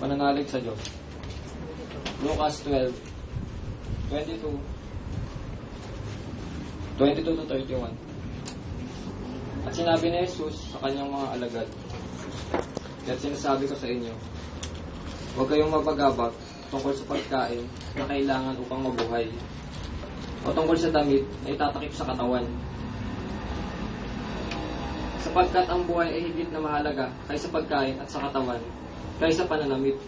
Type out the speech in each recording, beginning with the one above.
Pananalig sa Diyos. Lucas 12, 22 to 31. At sinabi ni Jesus sa kanyang mga alagad, "Kaya't sinasabi ko sa inyo, huwag kayong mapagabak tungkol sa pagkain na kailangan upang mabuhay, o tungkol sa damit na itatakip sa katawan. Sapagkat ang buhay ay higit na mahalaga kaysa pagkain at sa katawan, kaysa pananamit.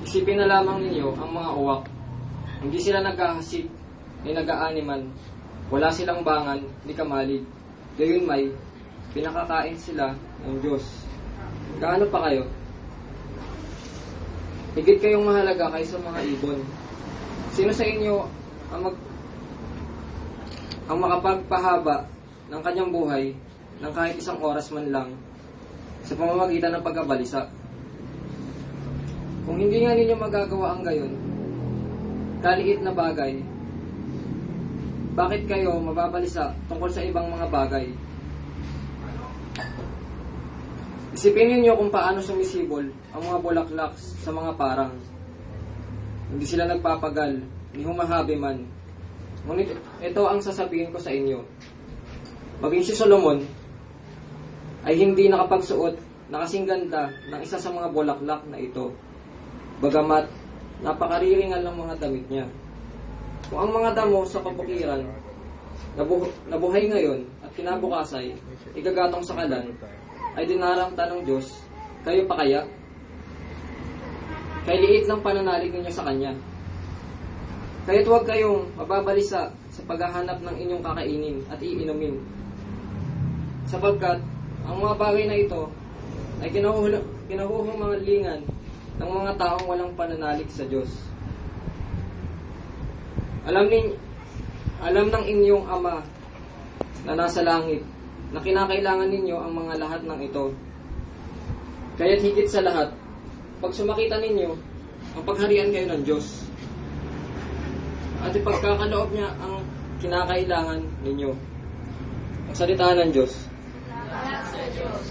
Isipin na lamang ninyo ang mga uwak. Hindi sila naghahasik, ni nag-aaniman. Wala silang bangan, ni kamalig. Gayon may, pinakakain sila ng Diyos. Gaano pa kayo? Higit kayong mahalaga kaysa mga ibon. Sino sa inyo ang makapagpahaba ng kanyang buhay ng kahit isang oras man lang sa pamamagitan ng pagkabalisa? Kung hindi nga ninyo magagawa ang gayon, kaliit na bagay, bakit kayo mababalisa tungkol sa ibang mga bagay? Isipin ninyo kung paano sumisibol ang mga bulaklak sa mga parang. Hindi sila nagpapagal, ni humahabi man. Ngunit ito ang sasabihin ko sa inyo. Maging si Solomon ay hindi nakapagsuot na kasing ganda ng isa sa mga bulaklak na ito, bagamat napakariringan ng mga damit niya. Kung ang mga damo sa kabukiran nabuhay ngayon at kinabukasay igagatong sa kalan, ay dinaramta ng Diyos, kayo pa kaya? Kay liit ng pananalig ninyo sa Kanya. Kaya't huwag kayong mababalisa sa paghahanap ng inyong kakainin at iinumin, sapagkat ang mga bagay na ito ay kinahuhang mga lingan ng mga taong walang pananalig sa Diyos. Alam ng inyong Ama na nasa langit na kinakailangan ninyo ang mga lahat ng ito. Kaya't higit sa lahat, pag sumakita ninyo, ang pagharian kayo ng Diyos at ipagkakaloob niya ang kinakailangan ninyo. Ang salita ng Diyos. Salamat sa Diyos.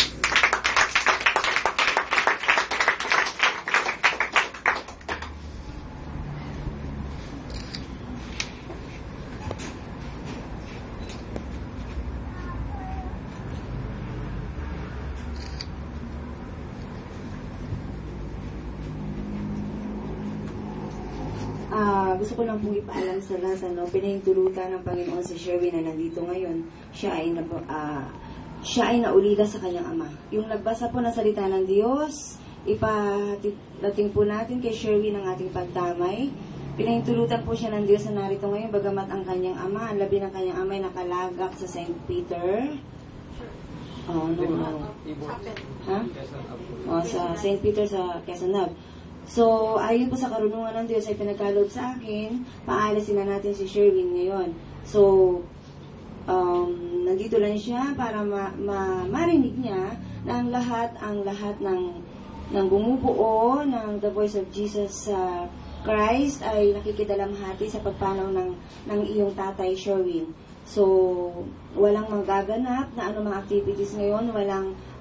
Gusto ko lang pong ipaalam sa lahat, pinahintulutan ng Panginoon si Sherwin na nandito ngayon. Siya ay naulila sa kanyang ama. Yung nagbasa po ng salita ng Diyos, ipadating po natin kay Sherwin ang ating pagdamay. Pinahintulutan po siya ng Diyos na narito ngayon, bagamat ang kanyang ama, ang labi ng kanyang ama ay nakalagak sa St. Peter. Sa St. Peter sa Quezon. So, ayon po sa karunungan ng Diyos ay pinagkaloob sa akin, paalisin na natin si Sherwin ngayon. So, nandito lang siya para marinig niya na ang lahat ng bumubuo ng The Voice of Jesus sa Christ ay nakikidalamhati sa pagpanaw ng iyong tatay, Sherwin. So, walang magaganap na anumang activities ngayon,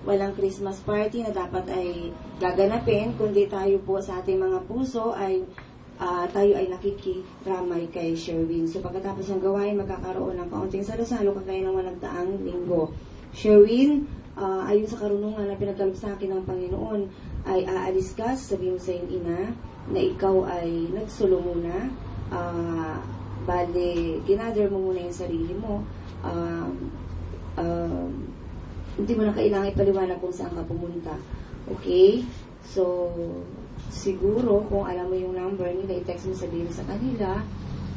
walang Christmas party na dapat ay gaganapin, kundi tayo po sa ating mga puso ay tayo ay nakikiramay kay Sherwin. So, pagkatapos ng gawain, magkakaroon ng kaunting salasalo kagaya ng nagdaang linggo. Sherwin, ayon sa karunungan na pinagkaloob sa akin ng Panginoon, ay aalis ka, sabihin mo sa iyong ina, na ikaw ay nagsulo muna, bale, ginather mo muna yung sarili mo, hindi mo na kailangan ipaliwanag kung saan ka pumunta. Okay? So, siguro, kung alam mo yung number nila, i-text mo, sabihin mo sa kanila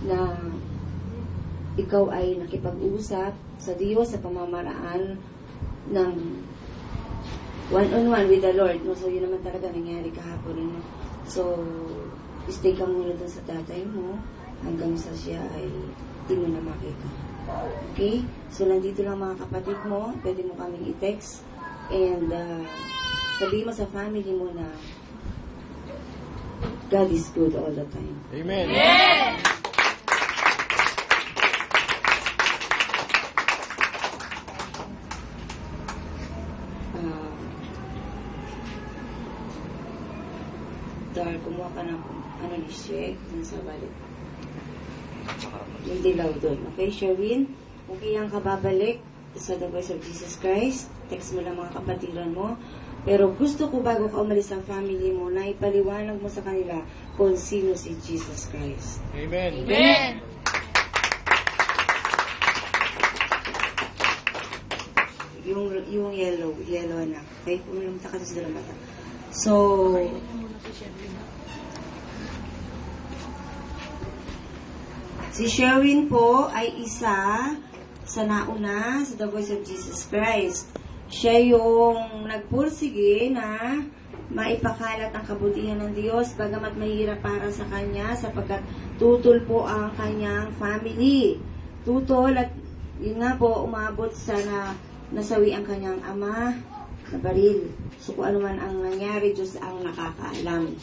na ikaw ay nakipag-usap sa Diyos sa pamamaraan ng one-on-one with the Lord. No? So, yun naman talaga nangyari kahapon. No? So, stay ka muna dun sa tatay mo hanggang sa siya ay di mo na makita. Okay? So, nandito lang mga kapatid mo. Pwede mo kaming i-text. And, sabihin mo sa family mo na God is good all the time. Amen. Amen. Dahil kumuha ka ng shake sa wallet. Yung dilaw doon. Okay, Sherwin? Okay yan ka babalik sa The Voice of Jesus Christ. Text mo lang mga kapatiran mo. Pero gusto ko bago ka umalis sa family mo na ipaliwanag mo sa kanila kung sino si Jesus Christ. Amen. Amen. Yung yellow na. Okay? Pumunta ka sa mata. So, si Sherwin po ay isa sa nauna sa The Voice of Jesus Christ. Siya yung nagpursige na maipakalat ang kabutihan ng Diyos bagamat mahirap para sa kanya sapagkat tutol po ang kanyang family. Tutol at yun nga po umabot sa nasawi ang kanyang ama na baril. So kung ano man ang nangyari, Diyos ang nakakaalam.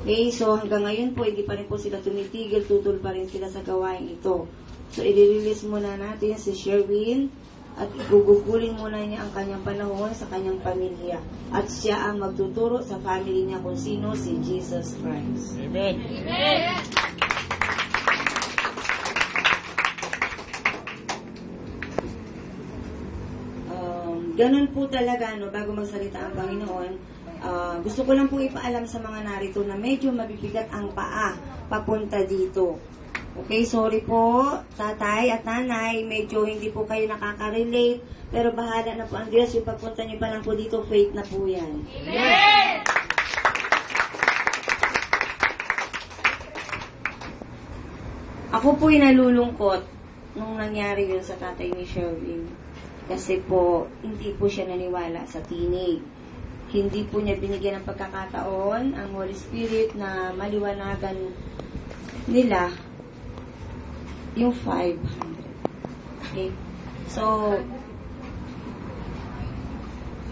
Okay, so hanggang ngayon po, hindi pa rin po sila tumitigil, tutol pa rin sila sa gawain ito. So, i-release muna natin si Sherwin at igugugulin muna niya ang kanyang panahon sa kanyang pamilya. At siya ang magtuturo sa family niya kung sino si Jesus Christ. Amen. Amen. Ganun po talaga, no, bago magsalita ang Panginoon, gusto ko lang po ipaalam sa mga narito na medyo mabibigat ang paa papunta dito. Okay, sorry po, tatay at nanay, medyo hindi po kayo nakaka-relate, pero bahala na po ang Diyos, yung pagpunta niyo pa lang po dito, faith na po yan. Amen. Ako po'y nalulungkot nung nangyari yun sa tatay ni Sherwin. Kasi po, hindi po siya naniwala sa tinig. Hindi po niya binigyan ng pagkakataon ang Holy Spirit na maliwanagan nila yung 500. Okay? So,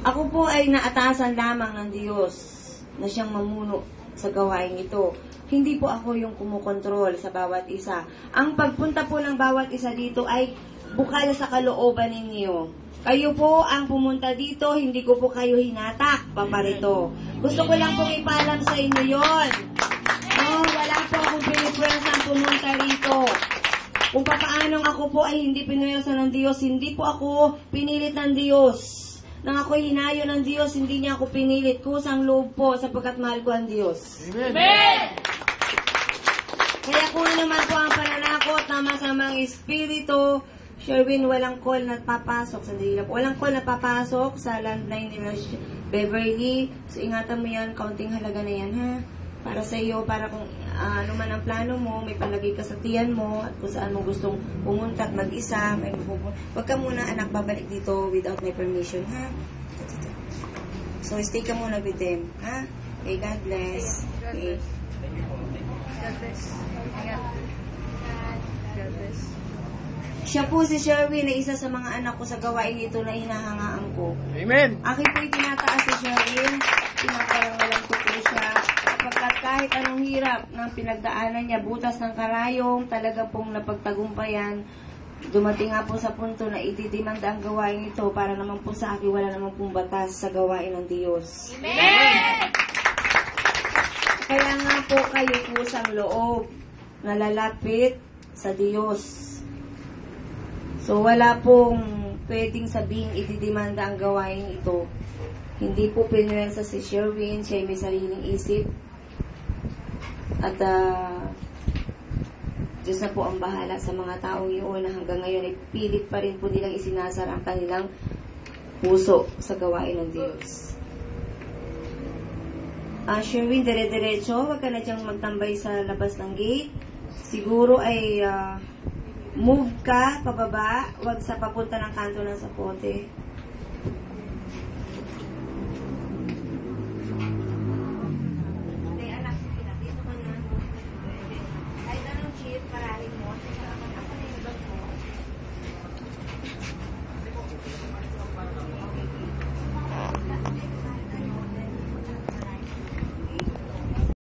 ako po ay naatasan lamang ng Diyos na siyang mamuno sa gawain ito. Hindi po ako yung kumukontrol sa bawat isa. Ang pagpunta po ng bawat isa dito ay bukal sa kalooban ninyo. Kayo po ang pumunta dito, hindi ko po kayo hinatak, paparito. Gusto ko lang pong ipalam sa inyo yon. Wala po akong pinipwersa ang pumunta rito. Kung papaanong ako po ay hindi pinwersa ng Diyos, hindi po ako pinilit ng Diyos. Nang ako'y hinayo ng Diyos, hindi niya ako pinilit. Kusang loob po sapagkat mahal ko ang Diyos. Amen. Kaya kung ano naman po ang pananakot na masamang espiritu, Sherwin, walang call na papasok. Sandali lang po. Walang call na papasok sa landline nila Beverly. So, ingatan mo yan. Kaunting halaga na yan, ha? Para sa iyo, para kung ano man ang plano mo, may palagay ka sa tiyan mo, at kung saan mo gustong pumunta at mag-isa, may huwag ka muna, anak, babalik dito without my permission, ha? So, stay ka muna with them, ha? Okay, God bless. Okay. God bless. God bless. Siya po si Sherwin na isa sa mga anak ko sa gawain ito na hinahangaan ko. Amen. Akin po itinataas si Sherwin, pinaparangalan ko po siya. Kapagkat kahit anong hirap ng pinagdaanan niya, butas ng karayong, talaga pong napagtagumpayan. Dumating nga po sa punto na itidimanda ang gawain ito para naman po sa akin wala naman pong batas sa gawain ng Diyos. Amen. Kaya nga po kayo pusang loob na lalapit sa Diyos. So wala pong pwedeng sabihin itidimanda ang gawain ito. Hindi po pinuwersa si Sherwin, siya may sariling isip. At Diyos na po ang bahala sa mga tao yun na hanggang ngayon ay pilit pa rin po nilang isinasar ang kanilang puso sa gawain ng Diyos. Sherwin, dire-diretso, wag ka na diyang magtambay sa labas ng gate. Siguro ay move ka pababa, wag sa papunta ng kanto ng sapote.